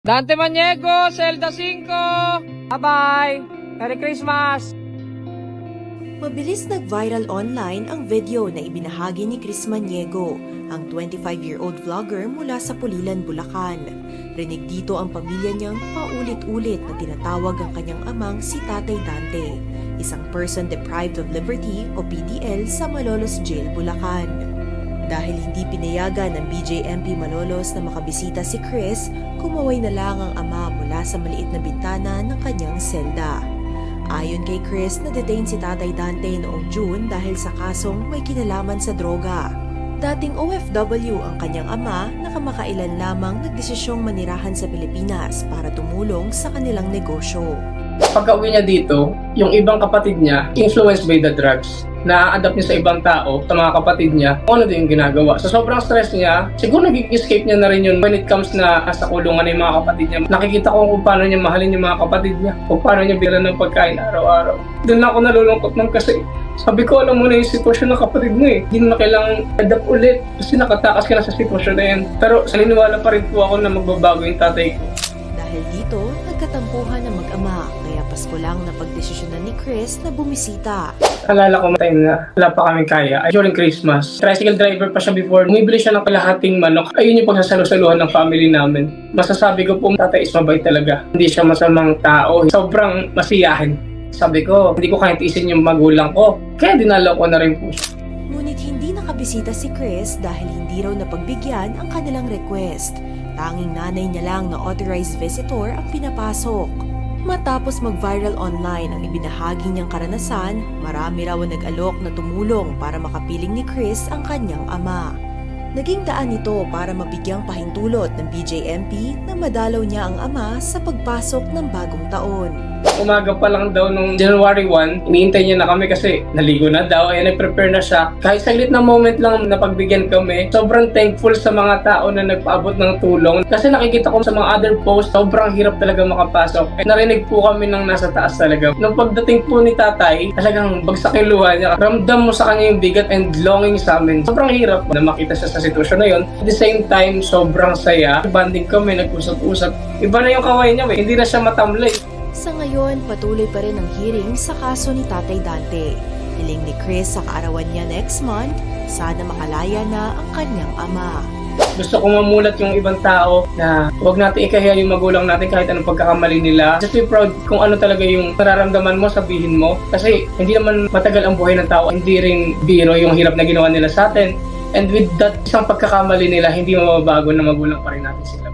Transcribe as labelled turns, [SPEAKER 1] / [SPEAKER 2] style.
[SPEAKER 1] Dante Maniego, Zelda 5. Bye-bye. Merry Christmas.
[SPEAKER 2] Mabilis nag-viral online ang video na ibinahagi ni Chris Maniego, ang 25-year-old vlogger mula sa Pulilan, Bulacan. Rinig dito ang pamilya niyang paulit-ulit na tinatawag ang kanyang amang si Tatay Dante, isang person deprived of liberty o PDL sa Malolos Jail, Bulacan. Dahil hindi pinayagan ng BJMP Malolos na makabisita si Chris, kumaway na lang ang ama mula sa maliit na bintana ng kanyang selda. Ayon kay Chris, na-detain si Tatay Dante noong June dahil sa kasong may kinalaman sa droga. Dating OFW ang kanyang ama na kamakailan lamang nagdesisyong manirahan sa Pilipinas para tumulong sa kanilang negosyo.
[SPEAKER 3] Pagka-uwi niya dito, yung ibang kapatid niya, influenced by the drugs, na-adapt niya sa ibang tao, sa mga kapatid niya, kung ano din yung ginagawa. So sobrang stress niya, siguro nag-escape niya na rin yun when it comes na sa kulungan ng mga kapatid niya. Nakikita ko kung paano niya mahalin yung mga kapatid niya, kung paano niya bilan ng pagkain araw-araw. Doon ako nalulungkot nun kasi sabi ko, alam mo na yung sitwasyon ng kapatid mo eh. Hindi na kailangang adapt ulit kasi nakatakas ka na sa sitwasyon na yan. Pero naniniwala pa rin po ako na magbabago yung tatay ko.
[SPEAKER 2] Dahil dito, nagkatampuhan ng mag-ama, kaya Pasko lang na pagdesisyonan ni Chris na bumisita.
[SPEAKER 3] Alala ko time na wala pa kaming kaya. During Christmas, tricycle driver pa siya before. Bumibili siya ng kalahating manok. Ayun yung pagsasalusaluhan ng family namin. Masasabi ko po, tatay is mabait talaga. Hindi siya masamang tao. Sobrang masiyahin. Sabi ko, hindi ko kaya tiisin yung magulang ko. Kaya dinalaw ko na rin po siya.
[SPEAKER 2] Ngunit hindi nakabisita si Chris dahil hindi raw napagbigyan ang kanilang request. Tanging nanay niya lang na authorized visitor ang pinapasok. Matapos mag-viral online ang ibinahagi niyang karanasan, marami raw ang nag-alok na tumulong para makapiling ni Chris ang kanyang ama. Naging daan ito para mabigyang pahintulot ng BJMP na madalaw niya ang ama sa pagpasok ng bagong taon.
[SPEAKER 3] Umaga pa lang daw nung January 1, iniintay niya na kami kasi naligo na daw, ay nag-prepare na siya. Kahit saglit na moment lang na pagbigyan kami, sobrang thankful sa mga tao na nagpaabot ng tulong. Kasi nakikita ko sa mga other posts, sobrang hirap talaga makapasok. Narinig po kami ng nasa taas talaga. Nung pagdating po ni tatay, talagang bagsak yung luha niya. Ramdam mo sa kanya yung bigat and longing sa amin. Sobrang hirap na makita siya sa sitwasyon na yun. At the same time, sobrang saya. Banding kami, nag-usap-usap. Iba na yung kaway niya, hindi na siya matamlay.
[SPEAKER 2] Sa ngayon, patuloy pa rin ang hearing sa kaso ni Tatay Dante. Hiling ni Chris sa kaarawan niya next month, sana makalaya na ang kanyang ama.
[SPEAKER 3] Gusto ko mamulat yung ibang tao na huwag natin ikahiya yung magulang natin kahit anong pagkakamali nila. Just be proud kung ano talaga yung nararamdaman mo, sabihin mo. Kasi hindi naman matagal ang buhay ng tao, hindi rin biro yung hirap na ginawa nila sa atin. And with that isang pagkakamali nila, hindi mababago na magulang pa rin natin sila.